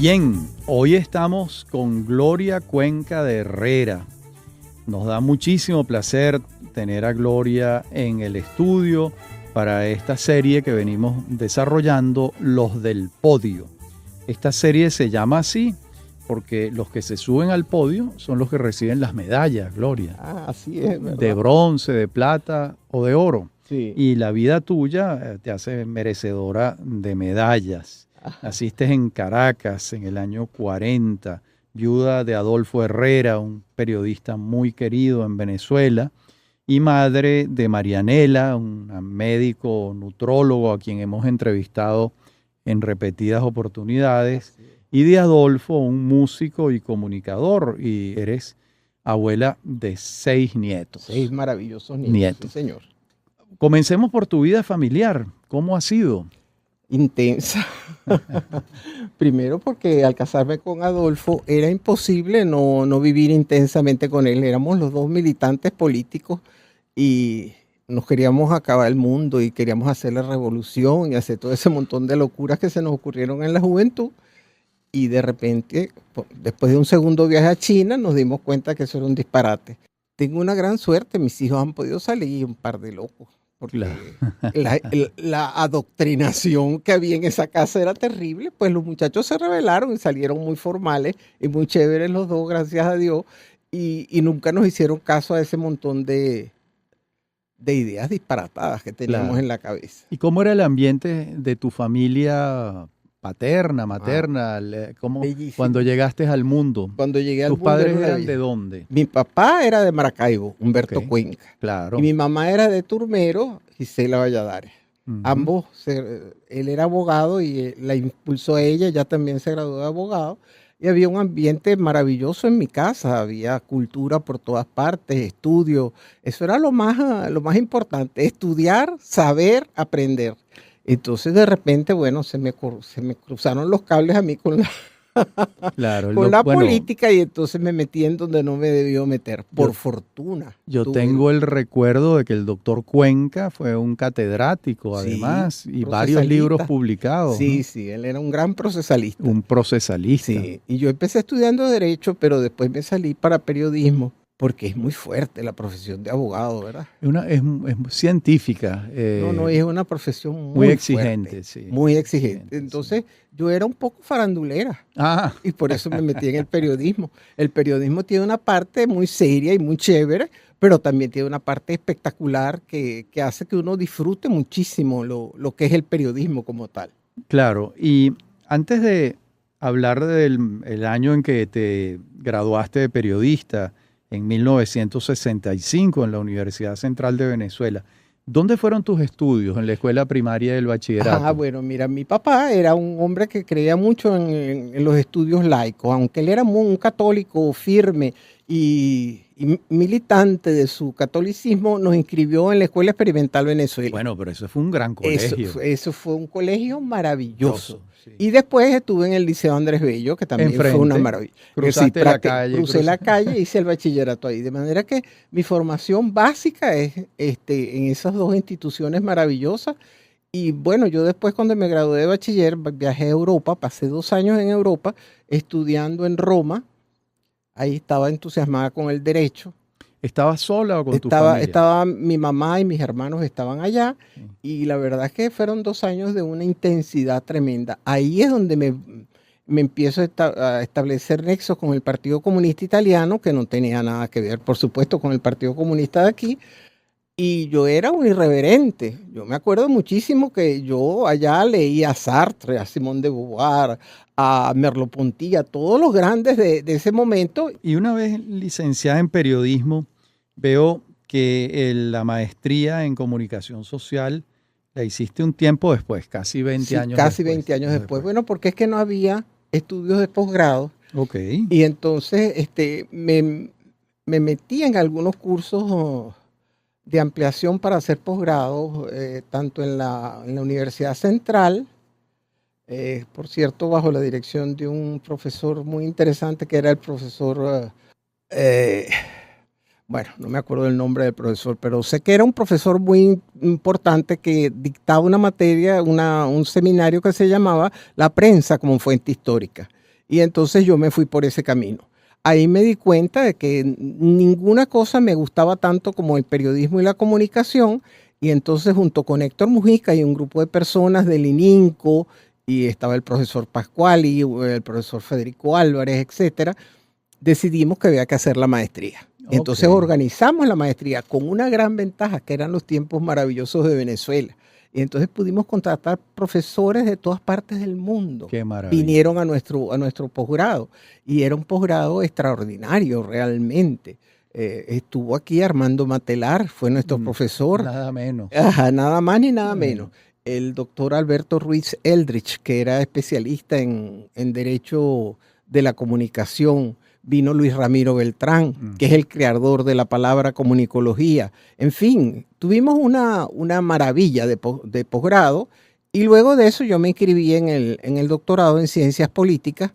Bien, hoy estamos con Gloria Cuenca de Herrera. Nos da muchísimo placer tener a Gloria en el estudio para esta serie que venimos desarrollando, Los del Podio. Esta serie se llama así porque los que se suben al podio son los que reciben las medallas, Gloria. Así es, ¿verdad? De bronce, de plata o de oro. Sí. Y la vida tuya te hace merecedora de medallas. Naciste en Caracas en el año 40, viuda de Adolfo Herrera, un periodista muy querido en Venezuela, y madre de Marianela, un médico nutrólogo a quien hemos entrevistado en repetidas oportunidades, y de Adolfo, un músico y comunicador, y eres abuela de 6 nietos. 6 maravillosos nietos. Sí, señor. Comencemos por tu vida familiar. ¿Cómo ha sido? Intensa. Primero porque al casarme con Adolfo era imposible no vivir intensamente con él. Éramos los dos militantes políticos y nos queríamos acabar el mundo y queríamos hacer la revolución y hacer todo ese montón de locuras que se nos ocurrieron en la juventud. Y de repente, después de un segundo viaje a China, nos dimos cuenta que eso era un disparate. Tengo una gran suerte, mis hijos han podido salir un par de locos. Porque la adoctrinación que había en esa casa era terrible, pues los muchachos se rebelaron y salieron muy formales y muy chéveres los dos, gracias a Dios, y nunca nos hicieron caso a ese montón de ideas disparatadas que teníamos en la cabeza. ¿Y cómo era el ambiente de tu familia paterna, materna, cuando llegaste al mundo? Cuando llegué al mundo. ¿Tus padres eran de dónde? Mi papá era de Maracaibo, Humberto Cuenca. Claro. Y mi mamá era de Turmero, Gisela Valladares. Ambos, él era abogado y la impulsó a ella también se graduó de abogado. Y había un ambiente maravilloso en mi casa, había cultura por todas partes, estudio. Eso era lo más importante, estudiar, saber, aprender. Entonces de repente, bueno, se me cruzaron los cables a mí con la política y entonces me metí en donde no me debió meter, por fortuna. Yo tengo el recuerdo de que el doctor Cuenca fue un catedrático además y varios libros publicados. Sí, ¿no? Sí, él era un gran procesalista. Un procesalista. Sí, y yo empecé estudiando Derecho, pero después me salí para periodismo. Porque es muy fuerte la profesión de abogado, ¿verdad? Es científica. No, es una profesión muy exigente, fuerte, sí. Muy exigente. Entonces, yo era un poco farandulera. Y por eso me metí en el periodismo. El periodismo tiene una parte muy seria y muy chévere, pero también tiene una parte espectacular que hace que uno disfrute muchísimo lo que es el periodismo como tal. Claro, y antes de hablar del año en que te graduaste de periodista, en 1965 en la Universidad Central de Venezuela. ¿Dónde fueron tus estudios? ¿En la escuela primaria del bachillerato? Bueno, mira, mi papá era un hombre que creía mucho en los estudios laicos, aunque él era un católico firme y militante de su catolicismo, nos inscribió en la Escuela Experimental Venezuela. Bueno, pero eso fue un gran colegio. Eso fue un colegio maravilloso. Sí. Y después estuve en el Liceo Andrés Bello, que también fue una maravilla. Cruzaste la calle. Crucé la calle y hice el bachillerato ahí. De manera que mi formación básica es en esas dos instituciones maravillosas. Y bueno, yo después cuando me gradué de bachiller viajé a Europa, pasé 2 años en Europa estudiando en Roma. Ahí estaba entusiasmada con el derecho. ¿Estabas sola o con tu familia? Estaba mi mamá y mis hermanos estaban allá y la verdad es que fueron 2 años de una intensidad tremenda. Ahí es donde me empiezo a establecer nexos con el Partido Comunista Italiano, que no tenía nada que ver, por supuesto, con el Partido Comunista de aquí. Y yo era un irreverente. Yo me acuerdo muchísimo que yo allá leía a Sartre, a Simone de Beauvoir, a Merleau-Ponty, a todos los grandes de ese momento. Y una vez licenciada en periodismo, veo que la maestría en comunicación social la hiciste un tiempo después, casi 20 años después. Casi 20 años después. Bueno, porque es que no había estudios de posgrado. Y entonces me metí en algunos cursos de ampliación para hacer posgrados, tanto en la Universidad Central, por cierto, bajo la dirección de un profesor muy interesante que era el profesor, bueno, no me acuerdo del nombre del profesor, pero sé que era un profesor muy importante que dictaba una materia, un seminario que se llamaba La prensa como fuente histórica. Y entonces yo me fui por ese camino. Ahí me di cuenta de que ninguna cosa me gustaba tanto como el periodismo y la comunicación. Y entonces junto con Héctor Mujica y un grupo de personas del ININCO, y estaba el profesor Pascuali, el profesor Federico Álvarez, etcétera, decidimos que había que hacer la maestría. Entonces organizamos la maestría con una gran ventaja, que eran los tiempos maravillosos de Venezuela. Y entonces pudimos contratar profesores de todas partes del mundo. Qué maravilla. Vinieron a nuestro posgrado. Y era un posgrado extraordinario realmente. Estuvo aquí Armando Matelar, fue nuestro profesor. Nada menos. Ajá, nada más ni nada menos. El doctor Alberto Ruiz Eldrich, que era especialista en Derecho de la Comunicación. Vino Luis Ramiro Beltrán, que es el creador de la palabra comunicología. En fin, tuvimos una maravilla de posgrado, y luego de eso yo me inscribí en el doctorado en Ciencias Políticas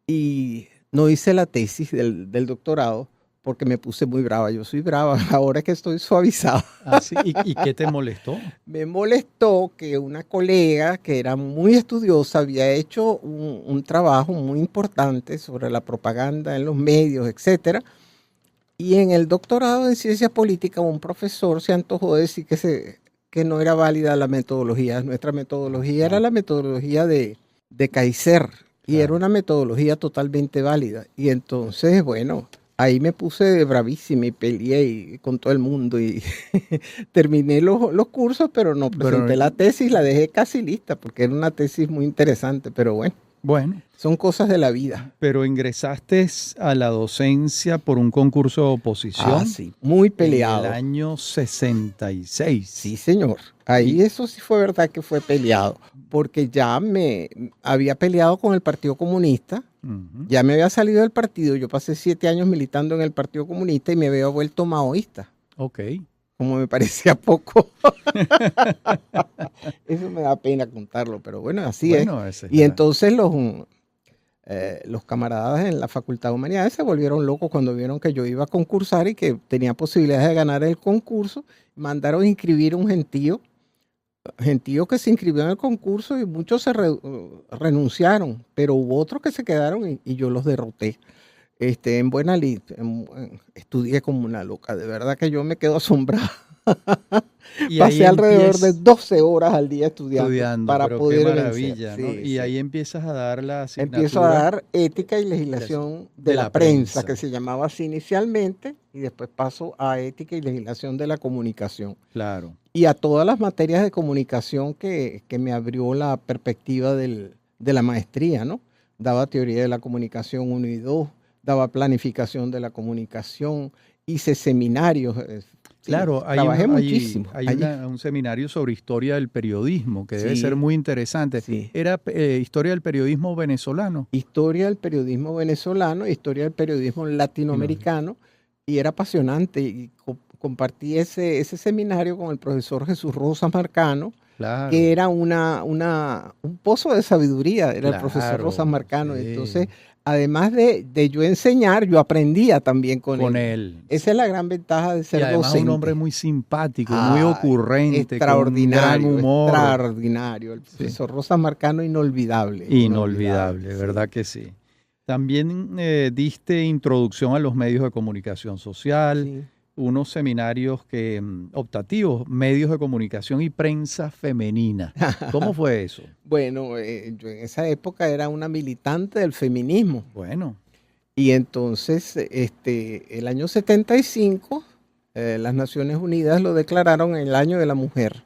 y no hice la tesis del doctorado porque me puse muy brava. Yo soy brava, ahora que estoy suavizada. ¿Ah, sí? ¿Y qué te molestó? Me molestó que una colega que era muy estudiosa había hecho un trabajo muy importante sobre la propaganda en los medios, etcétera. Y en el doctorado en Ciencias Políticas un profesor se antojó de decir que no era válida la metodología. Nuestra metodología era la metodología de Kaiser, y era una metodología totalmente válida. Y entonces, bueno, ahí me puse bravísima y peleé con todo el mundo y terminé los cursos, pero no presenté la tesis, la dejé casi lista porque era una tesis muy interesante, pero bueno, son cosas de la vida. Pero ingresaste a la docencia por un concurso de oposición. Ah, sí, muy peleado. En el año 66. Sí, señor. Ahí eso sí fue verdad que fue peleado, porque ya me había peleado con el Partido Comunista. Ya me había salido del partido. Yo pasé 7 años militando en el Partido Comunista y me había vuelto maoísta. Ok. Como me parecía poco. Eso me da pena contarlo, pero bueno, así es. Y entonces los camaradas en la Facultad de Humanidades se volvieron locos cuando vieron que yo iba a concursar y que tenía posibilidades de ganar el concurso. Mandaron a inscribir un gentío que se inscribió en el concurso, y muchos renunciaron, pero hubo otros que se quedaron y yo los derroté. En buena lid, estudié como una loca, de verdad que yo me quedo asombrada. Pasé alrededor de 12 horas al día estudiando para poder qué maravilla, vencer. ¿no? Y ahí empiezas a dar la asignatura. Empiezo a dar ética y legislación de la prensa, que se llamaba así inicialmente, y después paso a ética y legislación de la comunicación. Claro. Y a todas las materias de comunicación que me abrió la perspectiva de la maestría, ¿no? Daba teoría de la comunicación 1 y 2, daba planificación de la comunicación, hice seminarios. Claro, trabajé muchísimo. Hay un seminario sobre historia del periodismo que debe ser muy interesante. Sí. ¿Era historia del periodismo venezolano? Historia del periodismo venezolano, historia del periodismo latinoamericano, y era apasionante. Y compartí ese seminario con el profesor Jesús Rosas Marcano, que era un pozo de sabiduría, era el profesor Rosas Marcano. Sí. Entonces, además de yo enseñar, yo aprendía también con él. Esa es la gran ventaja de ser docente. Y además un hombre muy simpático, muy ocurrente, extraordinario, con un gran humor. Extraordinario. El profesor Rosas Marcano, inolvidable. Inolvidable, ¿verdad que sí? También diste introducción a los medios de comunicación social, unos seminarios optativos, medios de comunicación y prensa femenina. ¿Cómo fue eso? Bueno, yo en esa época era una militante del feminismo. Bueno. Y entonces, el año 75, las Naciones Unidas lo declararon el año de la mujer.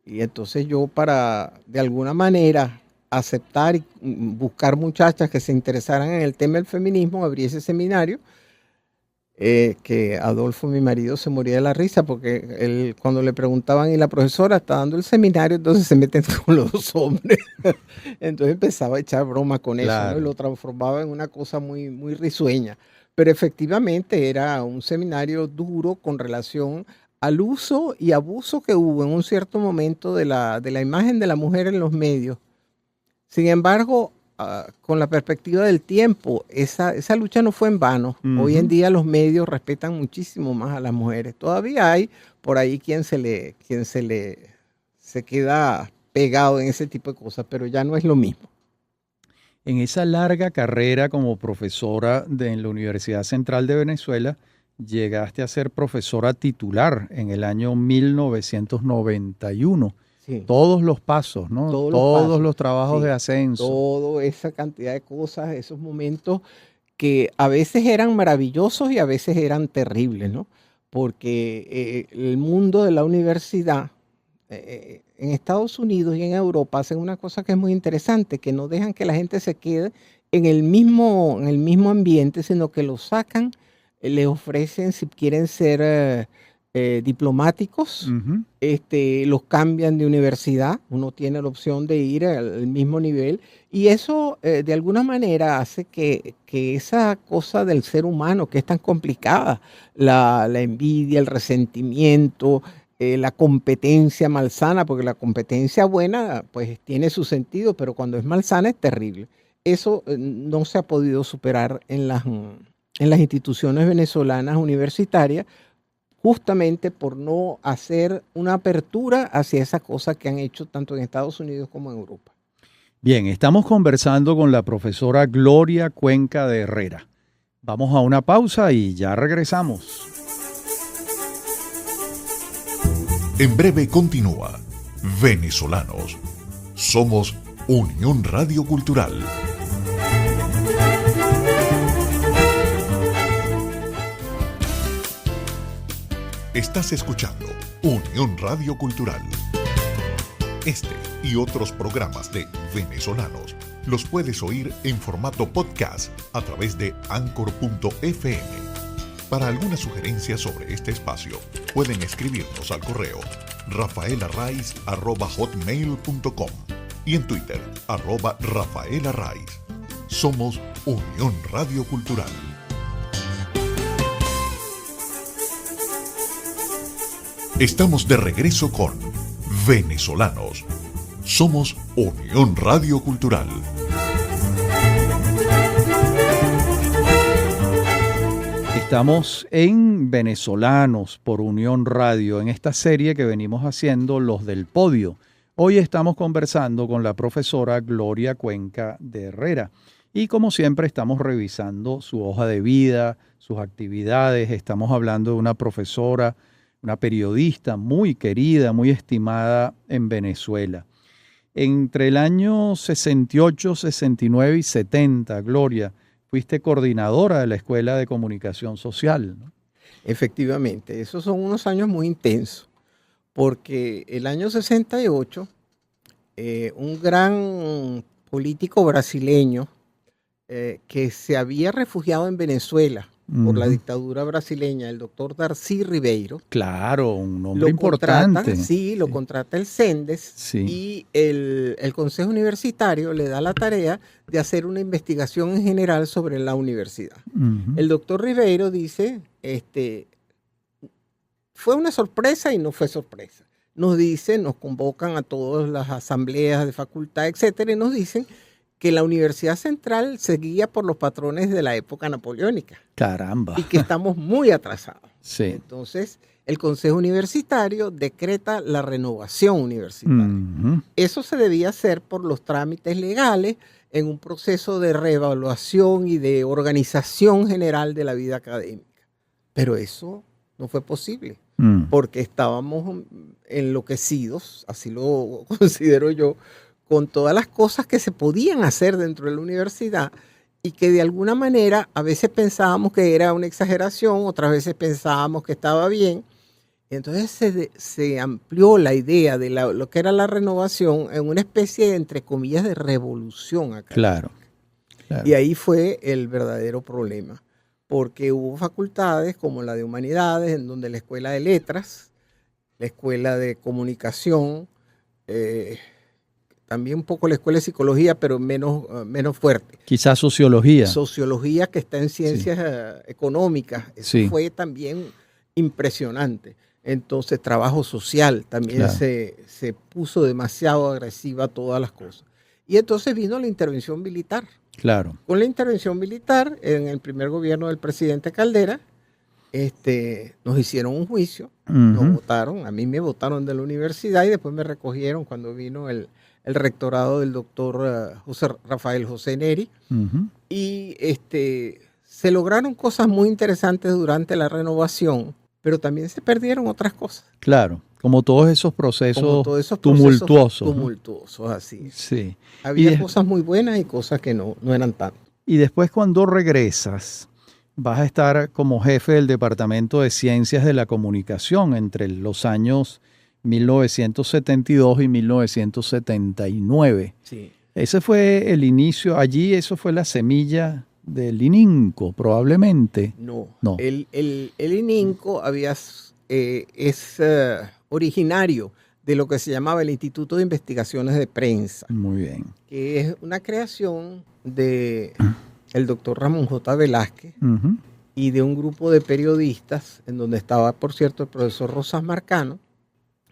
Y entonces yo, para de alguna manera aceptar y buscar muchachas que se interesaran en el tema del feminismo, abrí ese seminario. Que Adolfo, mi marido, se moría de la risa porque él, cuando le preguntaban, y la profesora está dando el seminario, entonces se meten con los 2 hombres. Entonces empezaba a echar broma con eso, ¿no? Y lo transformaba en una cosa muy, muy risueña. Pero efectivamente era un seminario duro con relación al uso y abuso que hubo en un cierto momento de la imagen de la mujer en los medios. Sin embargo, con la perspectiva del tiempo, esa lucha no fue en vano. Hoy en día los medios respetan muchísimo más a las mujeres. Todavía hay por ahí quien se queda pegado en ese tipo de cosas, pero ya no es lo mismo. En esa larga carrera como profesora en la Universidad Central de Venezuela, llegaste a ser profesora titular en el año 1991. Sí, Todos los pasos, ¿no? todos los Todos pasos, los trabajos de sí, ascenso. toda esa cantidad de cosas, esos momentos que a veces eran maravillosos y a veces eran terribles, ¿no? Porque el mundo de la universidad en Estados Unidos y en Europa hacen una cosa que es muy interesante, que no dejan que la gente se quede en el mismo ambiente, sino que lo sacan, les ofrecen, si quieren ser diplomáticos, Ujú. los cambian de universidad, uno tiene la opción de ir al mismo nivel, y eso de alguna manera hace que esa cosa del ser humano que es tan complicada, la envidia, el resentimiento, la competencia malsana, porque la competencia buena pues tiene su sentido, pero cuando es malsana es terrible. Eso no se ha podido superar en las instituciones venezolanas universitarias, justamente por no hacer una apertura hacia esa cosa que han hecho tanto en Estados Unidos como en Europa. Bien, estamos conversando con la profesora Gloria Cuenca de Herrera. Vamos a una pausa y ya regresamos. En breve continúa Venezolanos. Somos Unión Radio Cultural. Estás escuchando Unión Radio Cultural. Este y otros programas de Venezolanos los puedes oír en formato podcast a través de Anchor.fm. Para alguna sugerencia sobre este espacio, pueden escribirnos al correo rafaelarraiz@hotmail.com y en Twitter @rafaelarraiz. Somos Unión Radio Cultural. Estamos de regreso con Venezolanos. Somos Unión Radio Cultural. Estamos en Venezolanos por Unión Radio, en esta serie que venimos haciendo Los del Podio. Hoy estamos conversando con la profesora Gloria Cuenca de Herrera y como siempre estamos revisando su hoja de vida, sus actividades. Estamos hablando de una profesora, una periodista muy querida, muy estimada en Venezuela. Entre el año 68, 69 y 70, Gloria, fuiste coordinadora de la Escuela de Comunicación Social, ¿no? Efectivamente, esos son unos años muy intensos, porque el año 68, un gran político brasileño que se había refugiado en Venezuela por la dictadura brasileña, el doctor Darcy Ribeiro. Claro, un hombre importante. Lo contrata el CENDES, Sí. y el Consejo Universitario le da la tarea de hacer una investigación en general sobre la universidad. Ujú. El doctor Ribeiro dice, fue una sorpresa y no fue sorpresa. Nos convocan a todas las asambleas de facultad, etcétera, y nos dicen que la Universidad Central seguía por los patrones de la época napoleónica. Caramba. Y que estamos muy atrasados. Sí. Entonces, el Consejo Universitario decreta la renovación universitaria. Ujú. Eso se debía hacer por los trámites legales en un proceso de reevaluación y de organización general de la vida académica. Pero eso no fue posible, porque estábamos enloquecidos, así lo considero yo, con todas las cosas que se podían hacer dentro de la universidad y que de alguna manera a veces pensábamos que era una exageración, otras veces pensábamos que estaba bien. Entonces se amplió la idea de lo que era la renovación en una especie de, entre comillas, de revolución acá. Claro, claro. Y ahí fue el verdadero problema, porque hubo facultades como la de Humanidades, en donde la Escuela de Letras, la Escuela de Comunicación, también un poco la Escuela de Psicología, pero menos fuerte. Quizás sociología. Sociología, que está en ciencias económicas, eso Sí. fue también impresionante. Entonces, trabajo social también Claro. se puso demasiado agresiva a todas las cosas. Y entonces vino la intervención militar. Claro. Con la intervención militar, en el primer gobierno del presidente Caldera, nos hicieron un juicio, Ujú. nos votaron, a mí me votaron de la universidad y después me recogieron cuando vino el rectorado del doctor Rafael José Neri. Ujú. Y se lograron cosas muy interesantes durante la renovación, pero también se perdieron otras cosas. Claro, como todos esos procesos Como todos esos tumultuosos, ¿no? tumultuosos, así es. Sí. Había Y de- cosas muy buenas y cosas que no eran tanto. Y después cuando regresas, vas a estar como jefe del Departamento de Ciencias de la Comunicación entre los años 1972 y 1979. Sí. Ese fue el inicio, allí eso fue la semilla del ININCO, probablemente. No. No. El ININCO es originario de lo que se llamaba el Instituto de Investigaciones de Prensa, Muy bien. que es una creación de el doctor Ramón J. Velázquez Ujú. y de un grupo de periodistas, en donde estaba, por cierto, el profesor Rosas Marcano.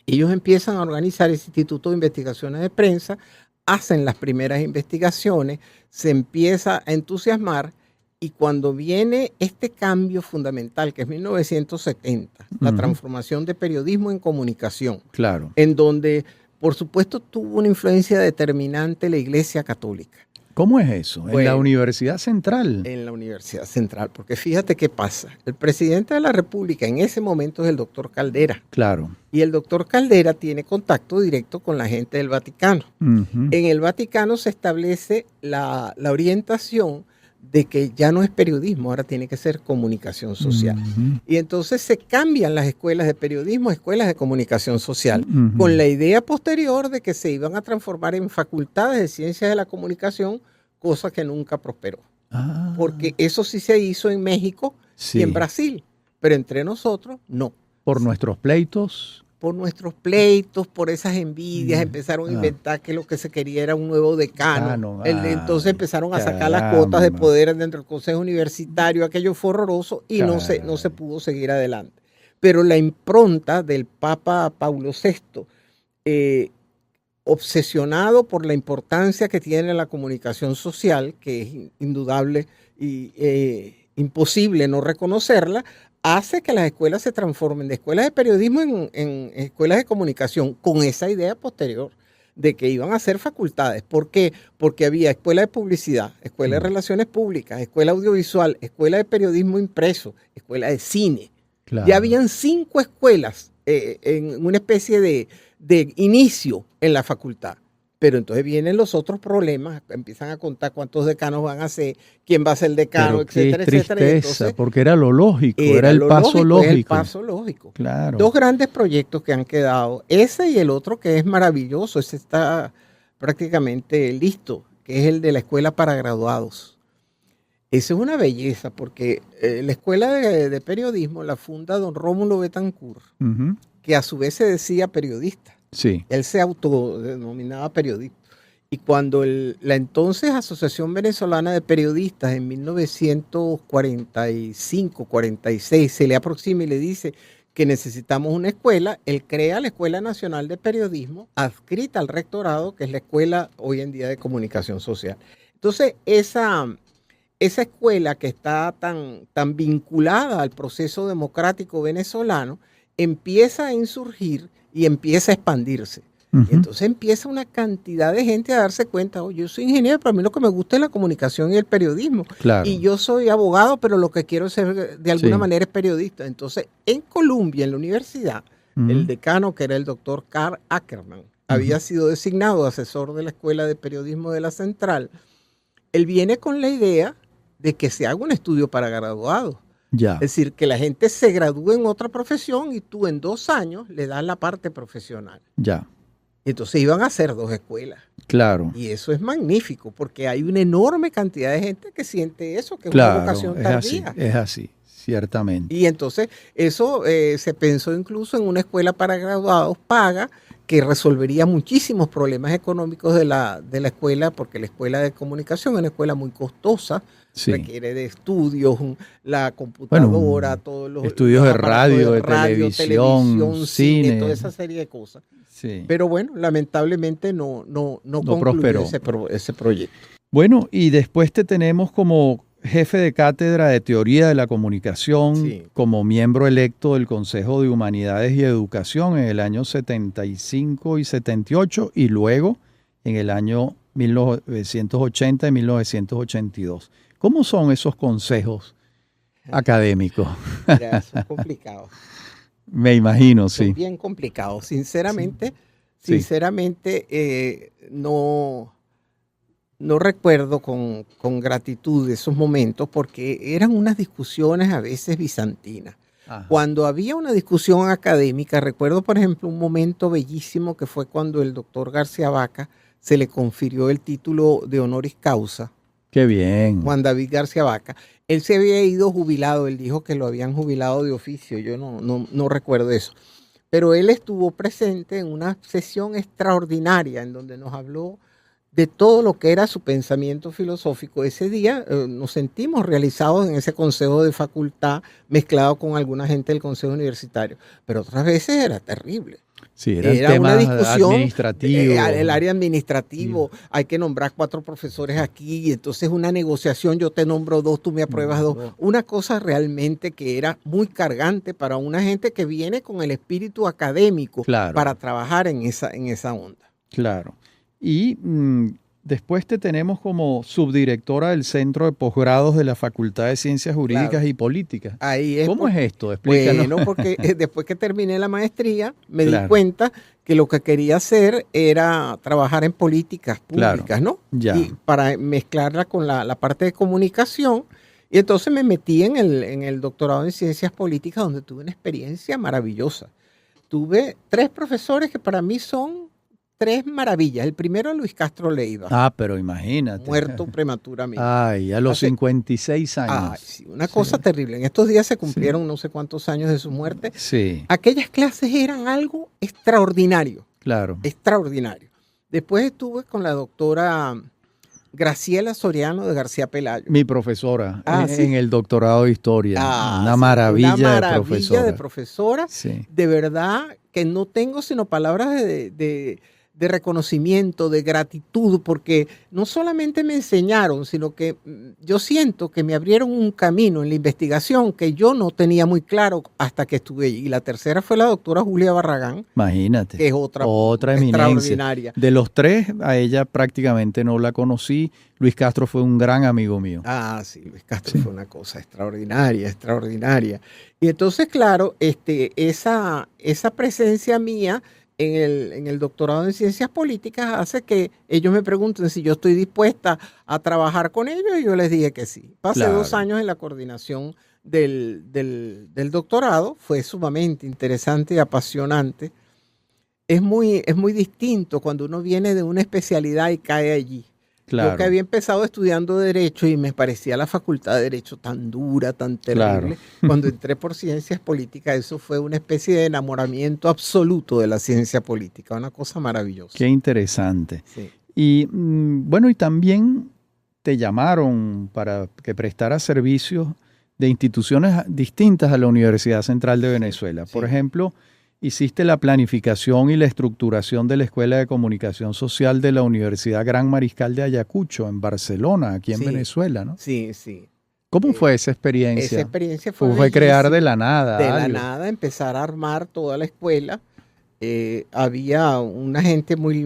Ellos empiezan a organizar ese Instituto de Investigaciones de Prensa, hacen las primeras investigaciones, se empieza a entusiasmar, y cuando viene este cambio fundamental, que es 1970, la Ujú. transformación de periodismo en comunicación, Claro. en donde, por supuesto, tuvo una influencia determinante la Iglesia Católica ¿Cómo es eso? En la Bueno. Universidad Central. en la Universidad Central, porque fíjate qué pasa. El presidente de la República en ese momento es el doctor Caldera, Claro. y el doctor Caldera tiene contacto directo con la gente del Vaticano. Ujú. En el Vaticano se establece la orientación de que ya no es periodismo, ahora tiene que ser comunicación social. Ujú. Y entonces se cambian las escuelas de periodismo a escuelas de comunicación social, Ujú. con la idea posterior de que se iban a transformar en facultades de ciencias de la comunicación, cosa que nunca prosperó. Ah, Porque eso sí se hizo en México sí. y en Brasil, pero entre nosotros no. Por nuestros pleitos. Por nuestros pleitos, por esas envidias, Mm, empezaron a ah. inventar que lo que se quería era un nuevo decano. Decano, Entonces ay, empezaron a sacar las cuotas de caramba. poder dentro del Consejo Universitario. Aquello fue horroroso y no se Caray. pudo seguir adelante. Pero la impronta del Papa Paulo VI, obsesionado por la importancia que tiene la comunicación social, que es indudable y imposible no reconocerla, hace que las escuelas se transformen de escuelas de periodismo en escuelas de comunicación, con esa idea posterior de que iban a ser facultades. ¿Por qué? Porque había escuela de publicidad, escuela de relaciones públicas, escuela audiovisual, escuela de periodismo impreso, escuela de cine. Claro. Ya habían 5 escuelas en una especie de inicio en la facultad. Pero entonces vienen los otros problemas, empiezan a contar cuántos decanos van a ser, quién va a ser el decano, Pero qué etcétera, etcétera. Y tristeza, entonces porque era lo lógico, era el lo paso es lógico. el paso lógico. Claro. 2 grandes proyectos que han quedado, ese y el otro que es maravilloso, ese está prácticamente listo, que es el de la escuela para graduados. Esa es una belleza, porque la escuela de periodismo la funda don Rómulo Betancourt, Ujú. que a su vez se decía periodista. Sí. Él se autodenominaba periodista. Y cuando la entonces Asociación Venezolana de Periodistas en 1945-46 se le aproxima y le dice que necesitamos una escuela, él crea la Escuela Nacional de Periodismo, adscrita al rectorado, que es la escuela hoy en día de comunicación social. Entonces, esa escuela que está tan vinculada al proceso democrático venezolano empieza a insurgir y empieza a expandirse. Ujú. Y entonces empieza una cantidad de gente a darse cuenta, oye, yo soy ingeniero, pero a mí lo que me gusta es la comunicación y el periodismo. Claro. Y yo soy abogado, pero lo que quiero ser de alguna Sí. manera es periodista. Entonces, en Columbia, en la universidad, Ujú. el decano, que era el doctor Karl Ackerman, había sido designado asesor de la Escuela de Periodismo de la Central. Él viene con la idea de que se haga un estudio para graduados. Ya. Es decir, que la gente se gradúe en otra profesión y tú en 2 años le das la parte profesional. Ya. Y entonces iban a hacer 2 escuelas. Claro. Y eso es magnífico, porque hay una enorme cantidad de gente que siente eso, que es Claro. una vocación Es así. tardía. Es así. Ciertamente. Y entonces eso se pensó incluso en una escuela para graduados paga, que resolvería muchísimos problemas económicos de la escuela, porque la escuela de comunicación es una escuela muy costosa, Sí. requiere de estudios, la computadora, Bueno, todos los estudios de aparatos radio, de televisión, cine. toda esa serie de cosas. Sí. Pero bueno, lamentablemente no concluyó prosperó. ese proyecto. Bueno, y después te tenemos como jefe de cátedra de Teoría de la Comunicación, Sí. como miembro electo del Consejo de Humanidades y Educación en el año 75 y 78 y luego en el año 1980 y 1982. ¿Cómo son esos consejos académicos? Mira, eso es complicado. Me imagino, Son sí. bien complicados. Sinceramente, Sí. no recuerdo con gratitud esos momentos porque eran unas discusiones a veces bizantinas. Ajá. Cuando había una discusión académica, recuerdo, por ejemplo, un momento bellísimo que fue cuando el doctor García Vaca se le confirió el título de honoris causa, Qué bien. Juan David García Vaca. Él se había ido jubilado, él dijo que lo habían jubilado de oficio, yo no recuerdo eso. Pero él estuvo presente en una sesión extraordinaria en donde nos habló de todo lo que era su pensamiento filosófico. Ese día nos sentimos realizados en ese consejo de facultad mezclado con alguna gente del consejo universitario, pero otras veces era terrible. Sí, eran Era una temas discusión, administrativos. el área administrativo, hay que nombrar 4 profesores aquí, y entonces una negociación, yo te nombro 2, tú me apruebas 2. Una cosa realmente que era muy cargante para una gente que viene con el espíritu académico Claro. para trabajar en esa onda. Claro. Y después te tenemos como subdirectora del Centro de Posgrados de la Facultad de Ciencias Jurídicas Claro. y Políticas. Ahí es ¿Cómo es esto? Explícanos. Bueno, porque después que terminé la maestría, me Claro. di cuenta que lo que quería hacer era trabajar en políticas públicas, Claro. ¿no? Ya. Y para mezclarla con la parte de comunicación. Y entonces me metí en el doctorado en ciencias políticas, donde tuve una experiencia maravillosa. Tuve 3 profesores que para mí son 3 maravillas. El primero, Luis Castro Leiva, Ah, pero imagínate. muerto prematuramente. Ay, a los Hace- 56 años. Ay, sí, una cosa terrible. En estos días se cumplieron no sé cuántos años de su muerte. Sí, Aquellas clases eran algo extraordinario, claro. extraordinario. Después estuve con la doctora Graciela Soriano de García Pelayo. Mi profesora ¿Sí? en el doctorado de Historia. Una Sí, maravilla, una maravilla de profesora. de profesora. Sí. De verdad que no tengo sino palabras de reconocimiento, de gratitud, porque no solamente me enseñaron, sino que yo siento que me abrieron un camino en la investigación que yo no tenía muy claro hasta que estuve allí. Y la tercera fue la doctora Julia Barragán, Imagínate. que es otra eminencia. extraordinaria. De los 3, a ella prácticamente no la conocí. Luis Castro fue un gran amigo mío. Ah, sí, Luis Castro Sí. fue una cosa extraordinaria, extraordinaria. Y entonces, claro, esa presencia mía en el doctorado en ciencias políticas hace que ellos me pregunten si yo estoy dispuesta a trabajar con ellos, y yo les dije que sí. Pasé Claro. 2 años en la coordinación del doctorado, fue sumamente interesante y apasionante. Es muy distinto cuando uno viene de una especialidad y cae allí. Claro. Yo que había empezado estudiando Derecho y me parecía la Facultad de Derecho tan dura, tan terrible. Claro. Cuando entré por Ciencias Políticas, eso fue una especie de enamoramiento absoluto de la ciencia política, una cosa maravillosa. Qué interesante. Sí. Y bueno, y también te llamaron para que prestaras servicios de instituciones distintas a la Universidad Central de Venezuela. Por Sí. ejemplo, hiciste la planificación y la estructuración de la Escuela de Comunicación Social de la Universidad Gran Mariscal de Ayacucho, en Barcelona, aquí en Sí. Venezuela, ¿no? Sí, sí. ¿Cómo fue esa experiencia? Esa experiencia fue Fue crear de bellísima. la nada. De la algo. nada, empezar a armar toda la escuela. Había una gente muy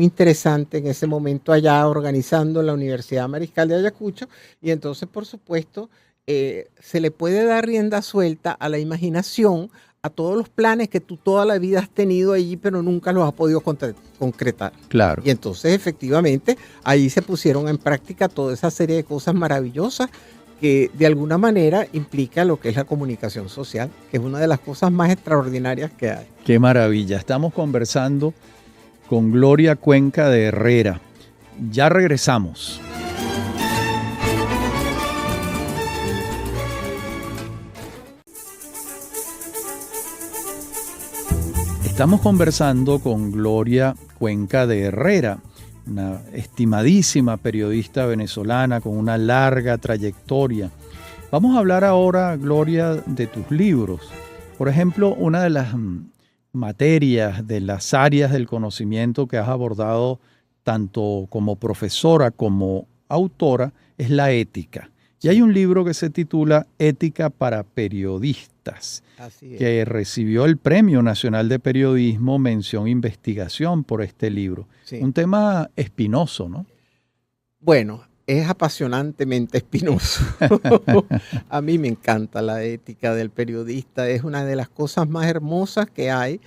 interesante en ese momento allá organizando la Universidad Mariscal de Ayacucho, y entonces, por supuesto, se le puede dar rienda suelta a la imaginación, a todos los planes que tú toda la vida has tenido allí, pero nunca los has podido concretar. Claro. Y entonces, efectivamente, ahí se pusieron en práctica toda esa serie de cosas maravillosas que de alguna manera implica lo que es la comunicación social, que es una de las cosas más extraordinarias que hay. Qué maravilla. Estamos conversando con Gloria Cuenca de Herrera. Ya regresamos. Estamos conversando con Gloria Cuenca de Herrera, una estimadísima periodista venezolana con una larga trayectoria. Vamos a hablar ahora, Gloria, de tus libros. Por ejemplo, una de las materias, de las áreas del conocimiento que has abordado tanto como profesora como autora, es la ética. Y hay un libro que se titula Ética para Periodistas, Así es. que recibió el Premio Nacional de Periodismo Mención Investigación por este libro. Sí. Un tema espinoso, ¿no? Bueno, es apasionantemente espinoso. A mí me encanta la ética del periodista, es una de las cosas más hermosas que hay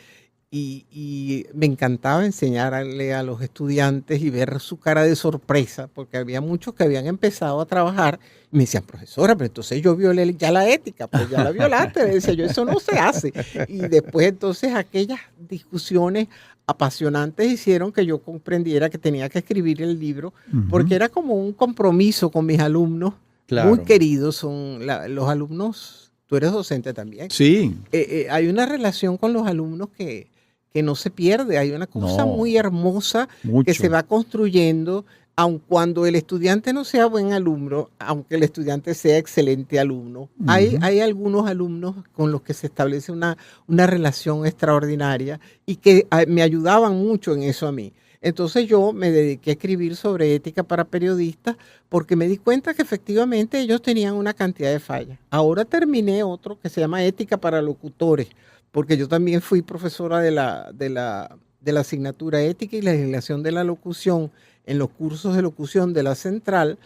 y me encantaba enseñarle a los estudiantes y ver su cara de sorpresa, porque había muchos que habían empezado a trabajar y me decían, profesora, pero entonces yo violé ya la ética, pues ya la violaste, me decía yo, eso no se hace. Y después entonces aquellas discusiones apasionantes hicieron que yo comprendiera que tenía que escribir el libro, porque era como un compromiso con mis alumnos, Claro. muy queridos, son los alumnos, tú eres docente también. Sí. Hay una relación con los alumnos que no se pierde, hay una cosa muy hermosa que se va construyendo, aun cuando el estudiante no sea buen alumno, aunque el estudiante sea excelente alumno. Hay algunos alumnos con los que se establece una relación extraordinaria y que me ayudaban mucho en eso a mí. Entonces yo me dediqué a escribir sobre ética para periodistas porque me di cuenta que efectivamente ellos tenían una cantidad de fallas. Ahora terminé otro que se llama ética para locutores, porque yo también fui profesora de la asignatura ética y legislación de la locución en los cursos de locución de la central,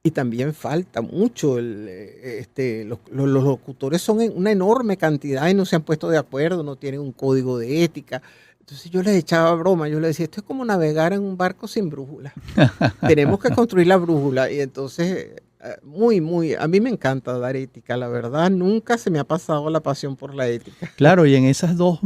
y también falta mucho. Los locutores son en una enorme cantidad y no se han puesto de acuerdo, no tienen un código de ética. Entonces yo les echaba broma, yo les decía, esto es como navegar en un barco sin brújula. Tenemos que construir la brújula. Y entonces, a mí me encanta dar ética, la verdad, nunca se me ha pasado la pasión por la ética. Claro, y en esas dos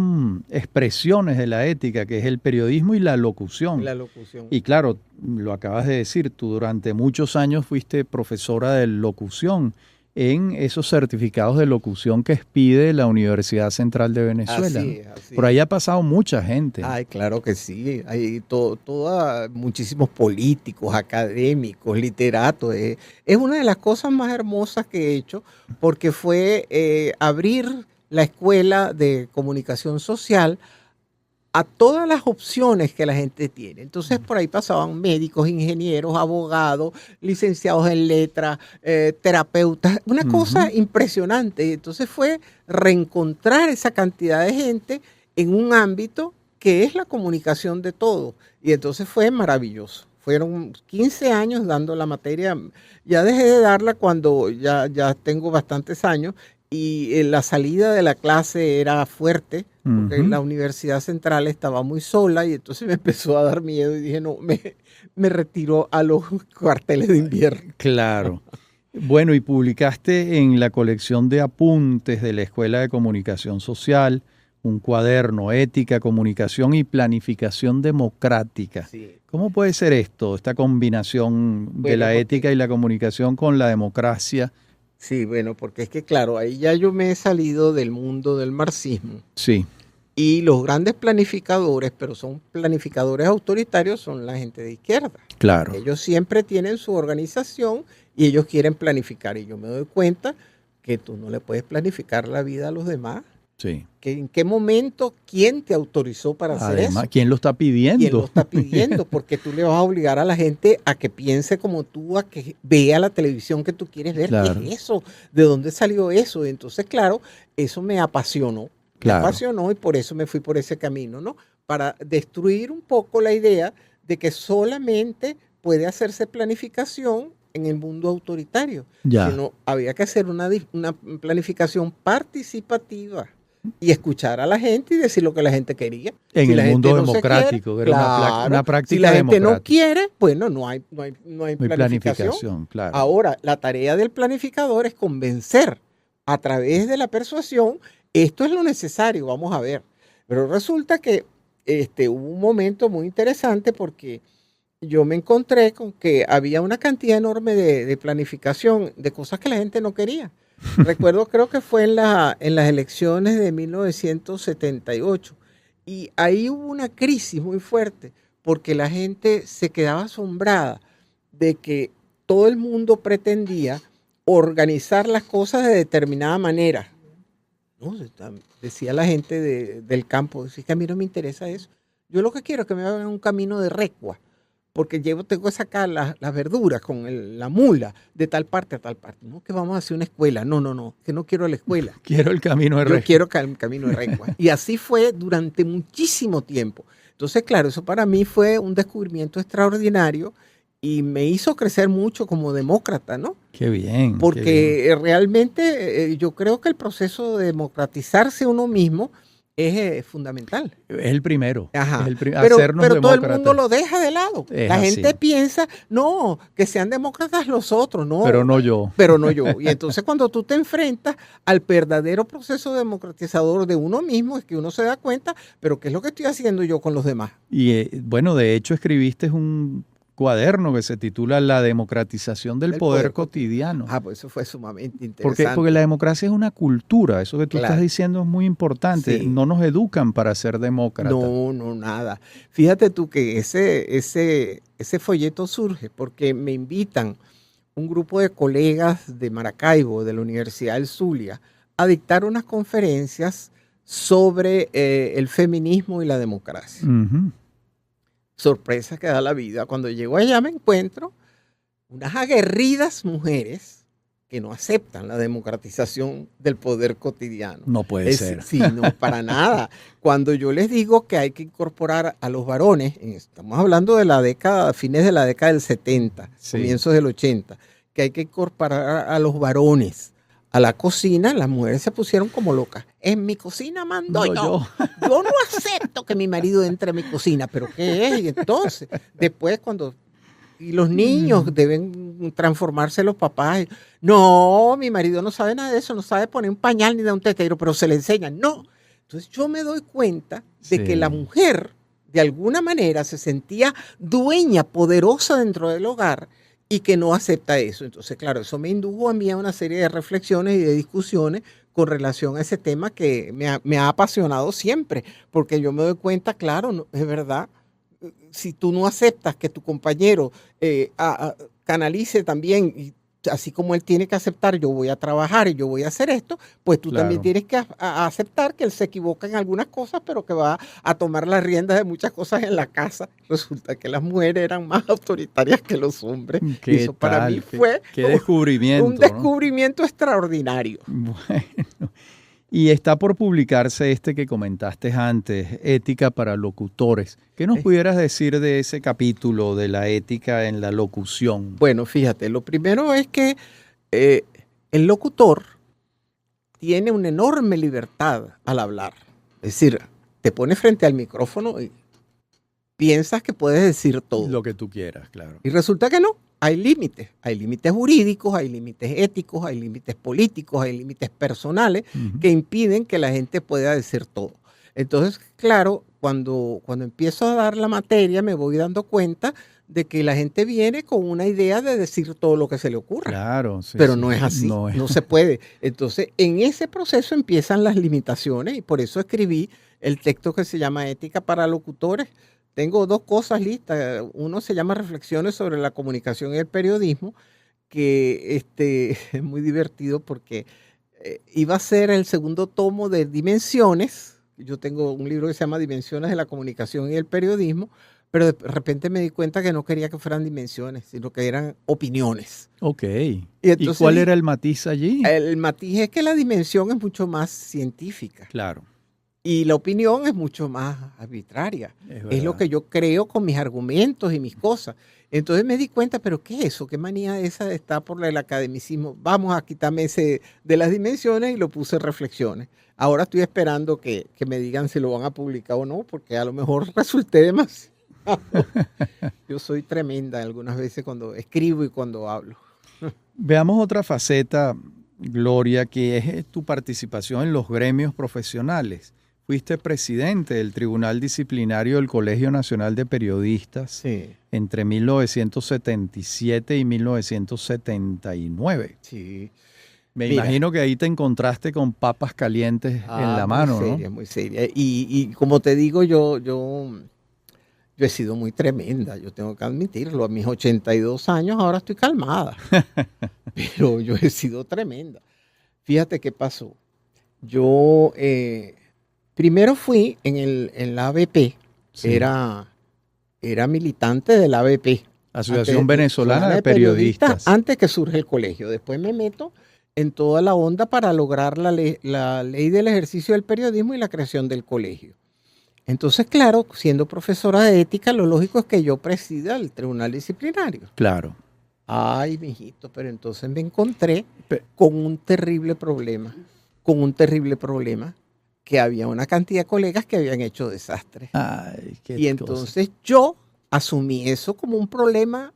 expresiones de la ética, que es el periodismo y la locución. La locución. Y claro, lo acabas de decir, tú durante muchos años fuiste profesora de locución en esos certificados de locución que expide la Universidad Central de Venezuela. Así Por ahí ha pasado mucha gente. Ay, claro que sí. Hay muchísimos políticos, académicos, literatos. Es una de las cosas más hermosas que he hecho porque fue abrir la escuela de comunicación social a todas las opciones que la gente tiene. Entonces por ahí pasaban médicos, ingenieros, abogados, licenciados en letras, terapeutas, una cosa impresionante. Entonces fue reencontrar esa cantidad de gente en un ámbito que es la comunicación de todos. Y entonces fue maravilloso. Fueron 15 años dando la materia. Ya dejé de darla cuando ya tengo bastantes años y la salida de la clase era fuerte porque la Universidad Central estaba muy sola y entonces me empezó a dar miedo y dije, no, me retiro a los cuarteles de invierno. Claro. Bueno, y publicaste en la colección de apuntes de la Escuela de Comunicación Social un cuaderno, Ética, Comunicación y Planificación Democrática. Sí. ¿Cómo puede ser esto, esta combinación de la ética y la comunicación con la democracia? Sí, bueno, porque es que claro, ahí ya yo me he salido del mundo del marxismo. Sí. Y los grandes planificadores, pero son planificadores autoritarios, son la gente de izquierda. Claro. Ellos siempre tienen su organización y ellos quieren planificar. Y yo me doy cuenta que tú no le puedes planificar la vida a los demás. Sí. ¿En qué momento quién te autorizó para hacer eso? ¿Quién lo está pidiendo? ¿Quién lo está pidiendo? Porque tú le vas a obligar a la gente a que piense como tú, a que vea la televisión que tú quieres ver. Claro. ¿Qué es eso? ¿De dónde salió eso? Entonces, claro, eso me apasionó. Claro. Me apasionó y por eso me fui por ese camino, ¿no? Para destruir un poco la idea de que solamente puede hacerse planificación en el mundo autoritario. Ya. Sino había que hacer una planificación participativa y escuchar a la gente y decir lo que la gente quería. En si el mundo democrático, quiere, era una práctica si la gente democrática. no quiere, bueno, no hay planificación. Claro. Ahora, la tarea del planificador es convencer a través de la persuasión, esto es lo necesario, vamos a ver. Pero resulta que hubo un momento muy interesante porque yo me encontré con que había una cantidad enorme de planificación, de cosas que la gente no quería. Recuerdo, creo que fue en las elecciones de 1978 y ahí hubo una crisis muy fuerte porque la gente se quedaba asombrada de que todo el mundo pretendía organizar las cosas de determinada manera. ¿No? Decía la gente del campo, decía que a mí no me interesa eso. Yo lo que quiero es que me hagan un camino de recua porque tengo que sacar las verduras con la mula de tal parte a tal parte. No, que vamos a hacer una escuela. No, que no quiero la escuela. Quiero el camino de Yo Recua. quiero el camino de Recua. Y así fue durante muchísimo tiempo. Entonces, claro, eso para mí fue un descubrimiento extraordinario y me hizo crecer mucho como demócrata, ¿no? Qué bien. Porque realmente yo creo que el proceso de democratizarse uno mismo es fundamental. Es el primero. Ajá. Hacernos pero todo el demócratas. mundo lo deja de lado. Es La así. gente piensa, no, que sean demócratas los otros, no. Pero no yo. Pero no yo. Y entonces cuando tú te enfrentas al verdadero proceso democratizador de uno mismo, es que uno se da cuenta, pero ¿qué es lo que estoy haciendo yo con los demás? Y bueno, de hecho escribiste un cuaderno que se titula La democratización del poder cotidiano. Pues eso fue sumamente interesante. Porque la democracia es una cultura, eso que tú Claro. estás diciendo es muy importante. Sí. No nos educan para ser demócratas. No, nada. Fíjate tú que ese folleto surge porque me invitan un grupo de colegas de Maracaibo, de la Universidad del Zulia, a dictar unas conferencias sobre el feminismo y la democracia. Ujú. Sorpresa que da la vida. Cuando llego allá me encuentro unas aguerridas mujeres que no aceptan la democratización del poder cotidiano. No puede ser. Sí, no, para nada. Cuando yo les digo que hay que incorporar a los varones, estamos hablando de la década, fines de la década del 70, Sí. comienzos del 80, que hay que incorporar a los varones a la cocina, las mujeres se pusieron como locas. En mi cocina mando No, yo. Yo no acepto que mi marido entre a mi cocina, pero ¿qué es? Y entonces, después cuando... Y los niños deben transformarse los papás. No, mi marido no sabe nada de eso, no sabe poner un pañal ni dar un tetero, pero se le enseña. No. Entonces yo me doy cuenta de Sí. que la mujer, de alguna manera, se sentía dueña, poderosa dentro del hogar y que no acepta eso. Entonces, claro, eso me indujo a mí a una serie de reflexiones y de discusiones con relación a ese tema que me ha apasionado siempre, porque yo me doy cuenta, claro, no, es verdad, si tú no aceptas que tu compañero canalice también, y así como él tiene que aceptar, yo voy a trabajar y yo voy a hacer esto, pues tú Claro. también tienes que aceptar que él se equivoca en algunas cosas, pero que va a tomar las riendas de muchas cosas en la casa. Resulta que las mujeres eran más autoritarias que los hombres. Y ¿Qué eso para tal? mí fue Qué descubrimiento, un ¿no? descubrimiento extraordinario. Bueno, y está por publicarse este que comentaste antes, Ética para locutores. ¿Qué nos pudieras decir de ese capítulo de la ética en la locución? Bueno, fíjate, lo primero es que el locutor tiene una enorme libertad al hablar. Es decir, te pones frente al micrófono y piensas que puedes decir todo. Lo que tú quieras, claro. Y resulta que no. Hay límites jurídicos, hay límites éticos, hay límites políticos, hay límites personales Ujú. que impiden que la gente pueda decir todo. Entonces, claro, cuando empiezo a dar la materia me voy dando cuenta de que la gente viene con una idea de decir todo lo que se le ocurra. Claro, sí, Pero sí. no es así, No es. no se puede. Entonces, en ese proceso empiezan las limitaciones y por eso escribí el texto que se llama Ética para locutores. Tengo dos cosas listas. Uno se llama Reflexiones sobre la comunicación y el periodismo, que es muy divertido porque iba a ser el segundo tomo de Dimensiones. Yo tengo un libro que se llama Dimensiones de la comunicación y el periodismo, pero de repente me di cuenta que no quería que fueran dimensiones, sino que eran opiniones. Ok. ¿Y entonces cuál era el matiz allí? El matiz es que la dimensión es mucho más científica Claro. y la opinión es mucho más arbitraria. Es lo verdad. que yo creo con mis argumentos y mis cosas. Entonces me di cuenta, pero ¿qué es eso? ¿Qué manía esa está por el academicismo? Vamos a quitarme ese de las dimensiones y lo puse en reflexiones. Ahora estoy esperando que me digan si lo van a publicar o no, porque a lo mejor resulté demasiado. Yo soy tremenda algunas veces cuando escribo y cuando hablo. Veamos otra faceta, Gloria, que es tu participación en los gremios profesionales. Fuiste presidente del Tribunal Disciplinario del Colegio Nacional de Periodistas Sí, entre 1977 y 1979. sí. Me Mira. imagino que ahí te encontraste con papas calientes en la mano, muy ¿no? seria, muy seria. Y como te digo, yo he sido muy tremenda, yo tengo que admitirlo. A mis 82 años ahora estoy calmada, pero yo he sido tremenda. Fíjate qué pasó. Yo primero fui en la ABP, Sí. era era militante de la AVP. Asociación Venezolana de Periodistas. Antes que surge el colegio. Después me meto en toda la onda para lograr la ley del ejercicio del periodismo y la creación del colegio. Entonces, claro, siendo profesora de ética, lo lógico es que yo presida el tribunal disciplinario. Claro. Ay, mijito, pero entonces me encontré con un terrible problema. Que había una cantidad de colegas que habían hecho desastres. Ay, y entonces yo asumí eso como un problema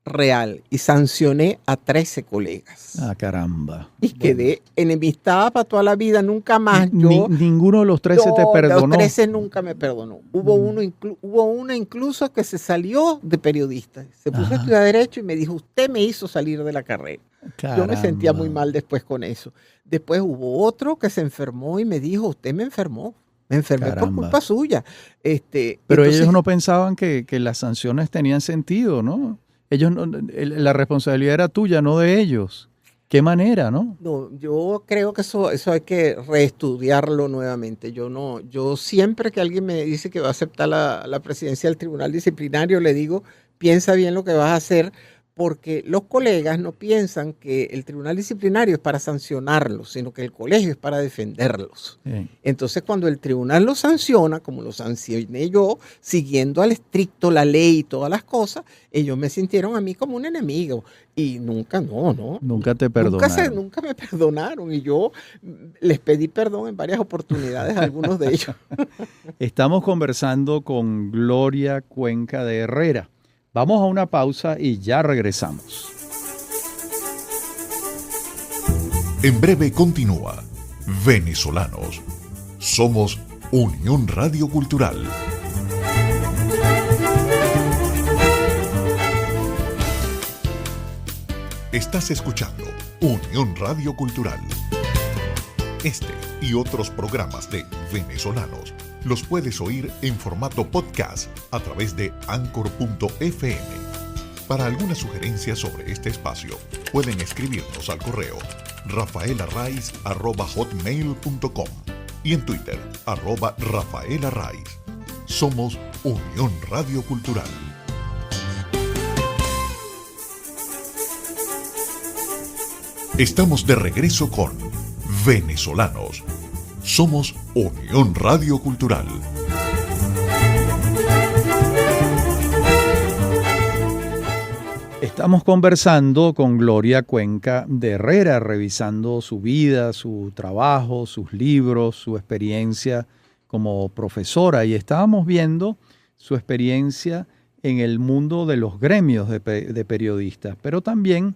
real y sancioné a 13 colegas. Ah, caramba. Y quedé enemistada para toda la vida, nunca más. Ninguno de los 13 te perdonó. Los 13 nunca me perdonó. Hubo una incluso que se salió de periodista. Se puso a estudiar Derecho y me dijo, usted me hizo salir de la carrera. Caramba. Yo me sentía muy mal después con eso. Después hubo otro que se enfermó y me dijo, usted me enfermó. Me enfermé por culpa suya. Pero entonces, ellos no pensaban que las sanciones tenían sentido, ¿no? Ellos la responsabilidad era tuya, no de ellos. ¿Qué manera, no? No, yo creo que eso hay que reestudiarlo nuevamente. Yo siempre que alguien me dice que va a aceptar la presidencia del Tribunal Disciplinario, le digo, piensa bien lo que vas a hacer, porque los colegas no piensan que el Tribunal Disciplinario es para sancionarlos, sino que el colegio es para defenderlos. Sí. Entonces, cuando el tribunal los sanciona, como lo sancioné yo, siguiendo al estricto la ley y todas las cosas, ellos me sintieron a mí como un enemigo. Y nunca te perdonaron. Nunca me perdonaron. Y yo les pedí perdón en varias oportunidades a algunos de ellos. Estamos conversando con Gloria Cuenca de Herrera. Vamos a una pausa y ya regresamos. En breve continúa Venezolanos. Somos Unión Radio Cultural. Estás escuchando Unión Radio Cultural. Este y otros programas de Venezolanos los puedes oír en formato podcast a través de Anchor.fm. Para alguna sugerencia sobre este espacio, pueden escribirnos al correo rafaelarraiz@hotmail.com y en Twitter @rafaelarraiz. Somos Unión Radio Cultural. Estamos de regreso con Venezolanos. Somos Unión Radio Cultural. Estamos conversando con Gloria Cuenca de Herrera, revisando su vida, su trabajo, sus libros, su experiencia como profesora. Y estábamos viendo su experiencia en el mundo de los gremios de periodistas, pero también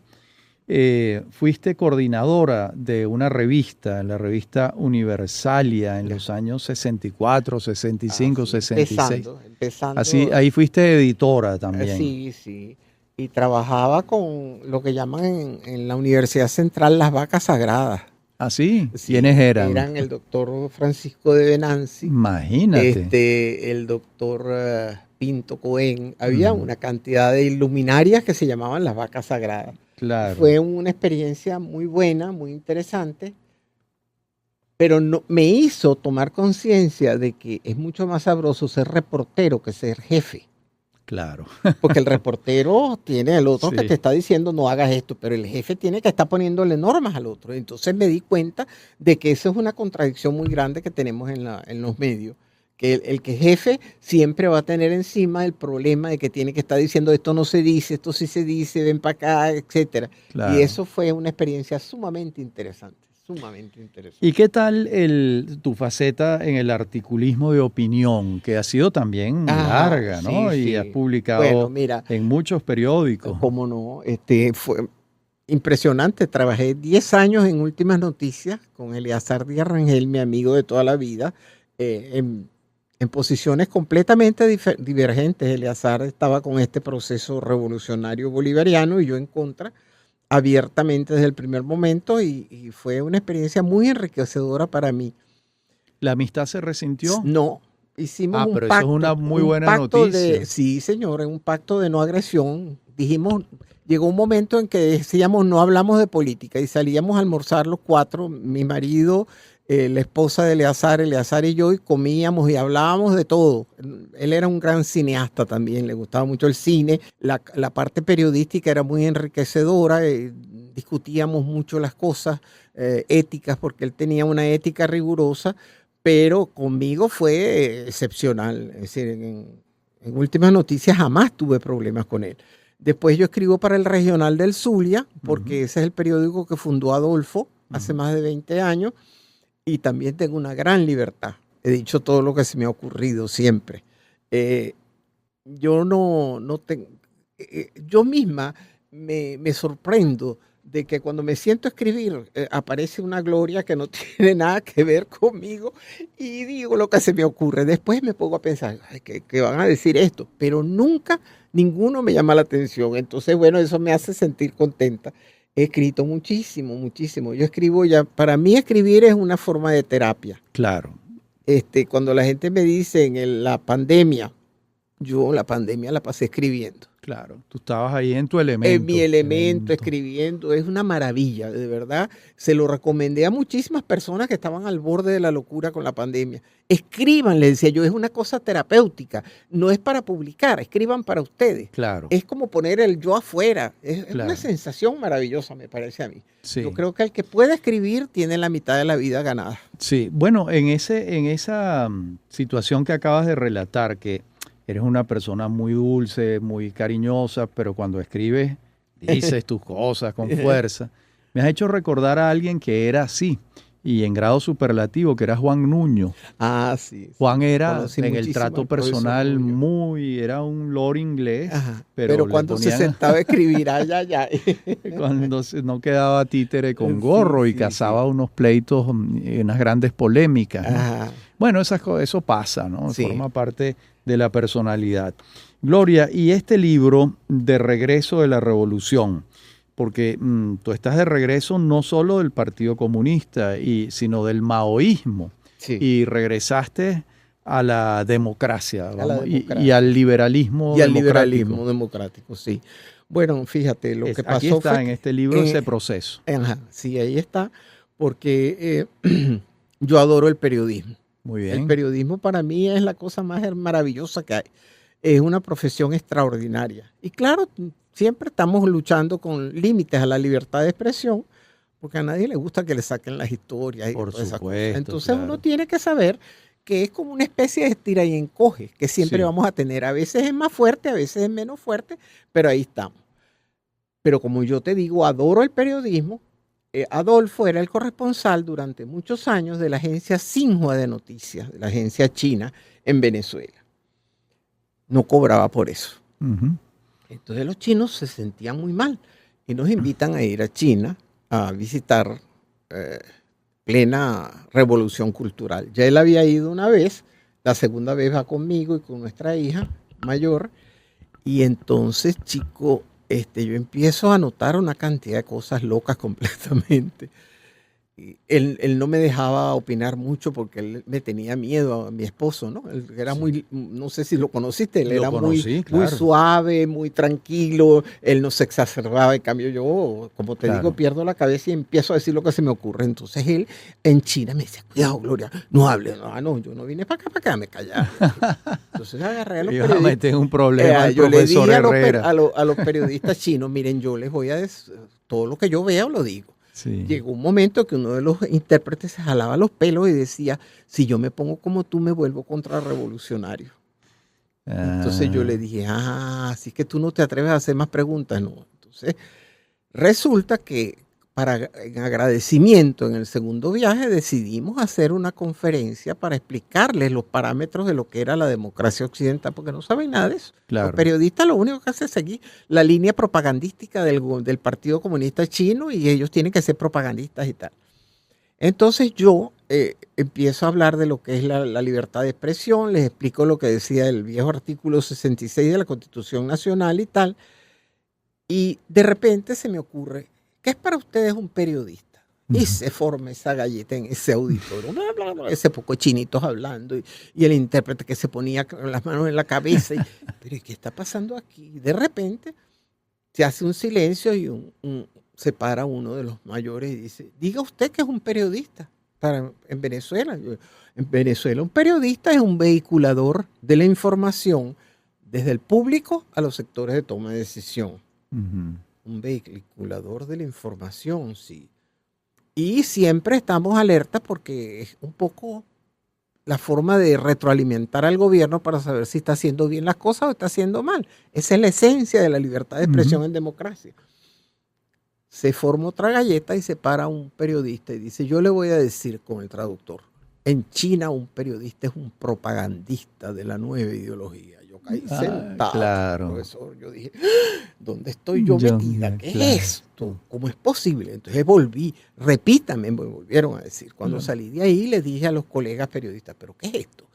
fuiste coordinadora de una revista, la revista Universalia, en los años 64, 65, 66. Empezando. Así, ahí fuiste editora también. Sí. Y trabajaba con lo que llaman en la Universidad Central las vacas sagradas. ¿Ah, sí? ¿Quiénes eran? Eran el doctor Francisco de Venanzi. Imagínate. El doctor Pinto Cohen. Había una cantidad de luminarias que se llamaban las vacas sagradas. Claro. Fue una experiencia muy buena, muy interesante, pero me hizo tomar conciencia de que es mucho más sabroso ser reportero que ser jefe. Claro. Porque el reportero tiene al otro que te está diciendo no hagas esto, pero el jefe tiene que estar poniéndole normas al otro. Entonces me di cuenta de que eso es una contradicción muy grande que tenemos en los medios. Que el que es jefe siempre va a tener encima el problema de que tiene que estar diciendo esto no se dice, esto sí se dice, ven para acá, etcétera. Claro. Y eso fue una experiencia sumamente interesante. ¿Y qué tal tu faceta en el articulismo de opinión, que ha sido también larga, ¿no? Sí, y has publicado en muchos periódicos. ¿Cómo no? Fue impresionante. Trabajé 10 años en Últimas Noticias con Eleazar Díaz Rangel, mi amigo de toda la vida, en posiciones completamente divergentes. Eleazar estaba con este proceso revolucionario bolivariano y yo en contra, abiertamente desde el primer momento, y fue una experiencia muy enriquecedora para mí. ¿La amistad se resintió? No, hicimos un pero pacto. Eso es una muy buena noticia. Sí, señor, un pacto de no agresión. Dijimos, llegó un momento en que decíamos no hablamos de política y salíamos a almorzar los cuatro, mi marido, la esposa de Eleazar y yo, y comíamos y hablábamos de todo. Él era un gran cineasta también, le gustaba mucho el cine. La parte periodística era muy enriquecedora, discutíamos mucho las cosas éticas, porque él tenía una ética rigurosa, pero conmigo fue excepcional. Es decir, en Últimas Noticias jamás tuve problemas con él. Después yo escribo para el Regional del Zulia, porque ese es el periódico que fundó Adolfo hace más de 20 años. Y también tengo una gran libertad. He dicho todo lo que se me ha ocurrido siempre. Yo no tengo... yo misma me sorprendo de que cuando me siento a escribir aparece una gloria que no tiene nada que ver conmigo y digo lo que se me ocurre. Después me pongo a pensar que van a decir esto, pero nunca ninguno me llama la atención. Entonces, bueno, eso me hace sentir contenta. He escrito muchísimo, muchísimo. Yo escribo ya, para mí escribir es una forma de terapia. Claro. Cuando la gente me dice en la pandemia, yo la pandemia la pasé escribiendo. Claro, tú estabas ahí en tu elemento. En mi elemento, escribiendo, es una maravilla, de verdad. Se lo recomendé a muchísimas personas que estaban al borde de la locura con la pandemia. Escriban, le decía yo, es una cosa terapéutica, no es para publicar, escriban para ustedes. Claro. Es como poner el yo afuera, es una sensación maravillosa, me parece a mí. Sí. Yo creo que el que puede escribir tiene la mitad de la vida ganada. Sí, bueno, en esa situación que acabas de relatar, que eres una persona muy dulce, muy cariñosa, pero cuando escribes dices tus cosas con fuerza. Me has hecho recordar a alguien que era así y en grado superlativo, que era Juan Nuño. Ah, sí. Juan era en el trato personal era un lord inglés. Ajá, pero cuando se sentaba a escribir, cuando no quedaba títere con gorro y cazaba unos pleitos, unas grandes polémicas, ¿no? Ajá. Bueno, eso pasa, ¿no? Sí. Forma parte de la personalidad. Gloria, y este libro de Regreso de la Revolución, porque tú estás de regreso no solo del Partido Comunista, sino del maoísmo, Sí. y regresaste a la democracia, y al liberalismo y al liberalismo democrático, sí. Bueno, fíjate, lo que pasó aquí está fue en este libro ese proceso. Ajá, sí, ahí está, porque yo adoro el periodismo. Muy bien. El periodismo para mí es la cosa más maravillosa que hay. Es una profesión extraordinaria. Y claro, siempre estamos luchando con límites a la libertad de expresión, porque a nadie le gusta que le saquen las historias y Por todas esas supuesto, cosas. Entonces claro. uno tiene que saber que es como una especie de estira y encoge, que siempre Sí. vamos a tener. A veces es más fuerte, a veces es menos fuerte, pero ahí estamos. Pero como yo te digo, adoro el periodismo. Adolfo era el corresponsal durante muchos años de la agencia Xinhua de noticias, de la agencia china en Venezuela. No cobraba por eso. Uh-huh. Entonces los chinos se sentían muy mal y nos invitan a ir a China a visitar plena revolución cultural. Ya él había ido una vez, la segunda vez va conmigo y con nuestra hija mayor, y entonces, chico, yo empiezo a notar una cantidad de cosas locas completamente. Él no me dejaba opinar mucho porque él me tenía miedo a mi esposo, ¿no? Él era muy, no sé si lo conociste, él era muy suave, muy tranquilo, él no se exacerbaba, en cambio yo, como te digo, pierdo la cabeza y empiezo a decir lo que se me ocurre. Entonces él en China me decía, cuidado, Gloria, no hables, no, yo no vine para acá, me callaba. Entonces agarré a los periodistas. Me tengo un problema, yo le dije a los periodistas chinos, miren, yo les voy a decir, todo lo que yo veo lo digo. Sí. Llegó un momento que uno de los intérpretes se jalaba los pelos y decía, si yo me pongo como tú, me vuelvo contrarrevolucionario. Entonces yo le dije, así que tú no te atreves a hacer más preguntas. No. Entonces resulta que en agradecimiento en el segundo viaje decidimos hacer una conferencia para explicarles los parámetros de lo que era la democracia occidental, porque no saben nada de eso. Claro. Los periodistas lo único que hacen es seguir la línea propagandística del Partido Comunista Chino y ellos tienen que ser propagandistas y tal. Entonces yo empiezo a hablar de lo que es la libertad de expresión, les explico lo que decía el viejo artículo 66 de la Constitución Nacional y tal, y de repente se me ocurre, ¿qué es para ustedes un periodista? Y se forma esa galleta en ese auditorio, ese poco de chinitos hablando, y el intérprete que se ponía las manos en la cabeza. ¿Pero qué está pasando aquí? De repente se hace un silencio y se para uno de los mayores y dice, diga usted que es un periodista. estar en Venezuela. En Venezuela un periodista es un vehiculador de la información desde el público a los sectores de toma de decisión. Ujú. Un vehiculador de la información, sí. Y siempre estamos alerta porque es un poco la forma de retroalimentar al gobierno para saber si está haciendo bien las cosas o está haciendo mal. Esa es la esencia de la libertad de expresión en democracia. Se forma otra galleta y se para un periodista y dice, yo le voy a decir con el traductor, en China un periodista es un propagandista de la nueva ideología. Yo caí sentado, claro. profesor. Yo dije, ¿dónde estoy yo metida? ¿Qué claro. es esto? ¿Cómo es posible? Entonces volví, repítame, me volvieron a decir. Cuando salí de ahí le dije a los colegas periodistas, ¿pero qué es esto?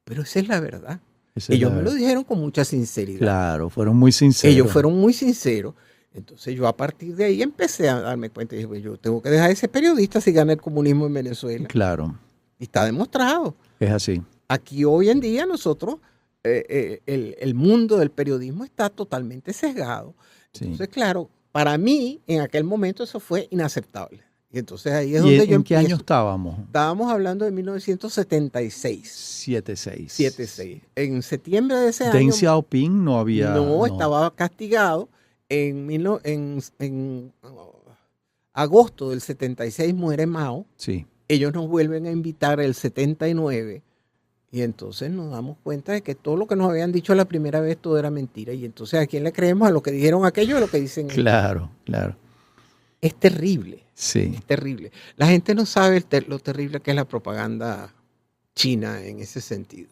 Pero esa es la verdad. Ellos me lo dijeron con mucha sinceridad. Claro, fueron muy sinceros. Ellos fueron muy sinceros. Entonces yo a partir de ahí empecé a darme cuenta y dije, pues yo tengo que dejar a ese periodista si gana el comunismo en Venezuela. Claro. Y está demostrado. Es así. Aquí hoy en día nosotros, el mundo del periodismo está totalmente sesgado. Entonces, claro, para mí en aquel momento eso fue inaceptable. Y entonces ahí es donde yo ¿En qué empiezo. año estábamos? Estábamos hablando de 1976. 76. 76. En septiembre de ese Deng año. Xiaoping no había. No, estaba castigado. En agosto del 76 muere Mao. Sí. Ellos nos vuelven a invitar el 79 y entonces nos damos cuenta de que todo lo que nos habían dicho la primera vez todo era mentira. Y entonces ¿a quién le creemos? ¿A lo que dijeron aquello o a lo que dicen ellos? Claro, claro. Es terrible. Sí. Es terrible. La gente no sabe lo terrible que es la propaganda china en ese sentido.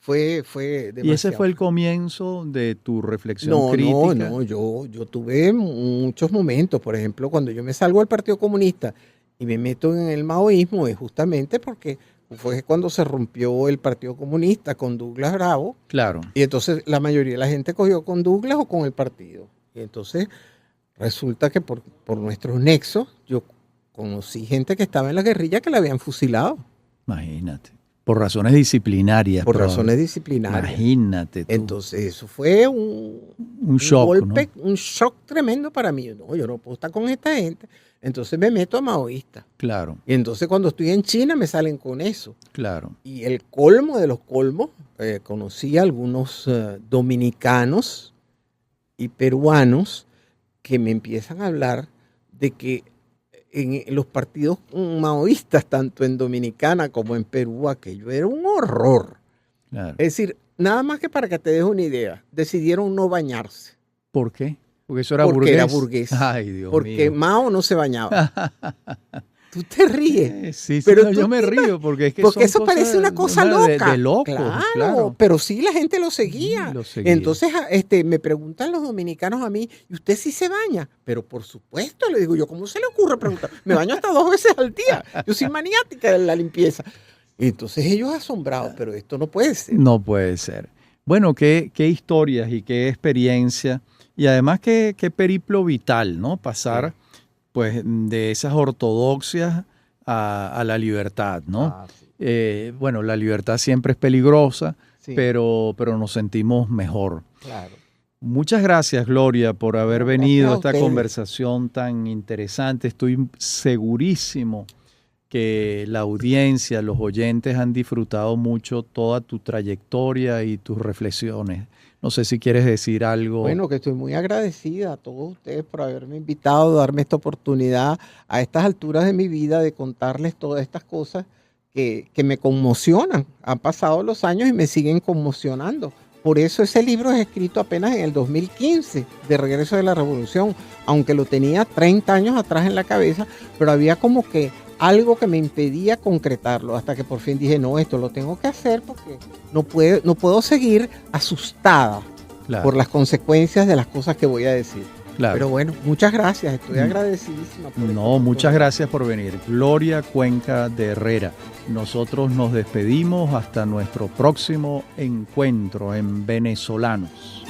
Fue demasiado. ¿Y ese fue el comienzo de tu reflexión crítica? No, yo tuve muchos momentos. Por ejemplo, cuando yo me salgo del Partido Comunista y me meto en el maoísmo, es justamente porque fue cuando se rompió el Partido Comunista con Douglas Bravo. Claro. Y entonces la mayoría de la gente cogió con Douglas o con el partido. Y entonces resulta que por nuestros nexos yo conocí gente que estaba en la guerrilla que la habían fusilado. Imagínate. Por razones disciplinarias. Por razones disciplinarias. Imagínate tú. Entonces eso fue un shock, golpe, ¿no? un shock tremendo para mí. No, yo no puedo estar con esta gente. Entonces me meto a maoísta. Claro, Y entonces cuando estoy en China me salen con eso. claro. Y el colmo de los colmos, conocí a algunos dominicanos y peruanos que me empiezan a hablar de que en los partidos maoístas, tanto en Dominicana como en Perú, aquello era un horror. Claro. Es decir, nada más que para que te des una idea, decidieron no bañarse. ¿Por qué? Porque eso era Porque burgués. era burgués. Ay, Dios Porque mío. Mao no se bañaba. Tú te ríes. Sí, Pero no, tú yo me río porque es que Porque son eso cosas parece una cosa loca. de locos, claro, pero sí la gente lo seguía. Sí, lo seguía. Entonces me preguntan los dominicanos a mí, ¿y usted sí se baña? Pero por supuesto, le digo yo, ¿cómo se le ocurre preguntar? Me baño hasta 2 veces al día. Yo soy maniática de la limpieza. Entonces ellos asombrados, pero esto no puede ser. No puede ser. Bueno, qué historias y qué experiencia. Y además qué periplo vital, ¿no? Pasar pues de esas ortodoxias a la libertad, ¿no? Sí. Bueno, la libertad siempre es peligrosa, Sí. pero nos sentimos mejor. Claro. Muchas gracias, Gloria, por haber Gracias venido a a esta ustedes. conversación tan interesante. Estoy segurísimo que la audiencia, los oyentes han disfrutado mucho toda tu trayectoria y tus reflexiones. No sé si quieres decir algo. Bueno, que estoy muy agradecida a todos ustedes por haberme invitado, darme esta oportunidad a estas alturas de mi vida de contarles todas estas cosas que me conmocionan. Han pasado los años y me siguen conmocionando. Por eso ese libro es escrito apenas en el 2015, de Regreso de la Revolución, aunque lo tenía 30 años atrás en la cabeza, pero había como que algo que me impedía concretarlo, hasta que por fin dije, no, esto lo tengo que hacer porque no puedo seguir asustada Claro, por las consecuencias de las cosas que voy a decir. claro. Pero bueno, muchas gracias, estoy agradecidísima. Por No, muchas gracias por venir. Gloria Cuenca de Herrera. Nosotros nos despedimos hasta nuestro próximo encuentro en Venezolanos.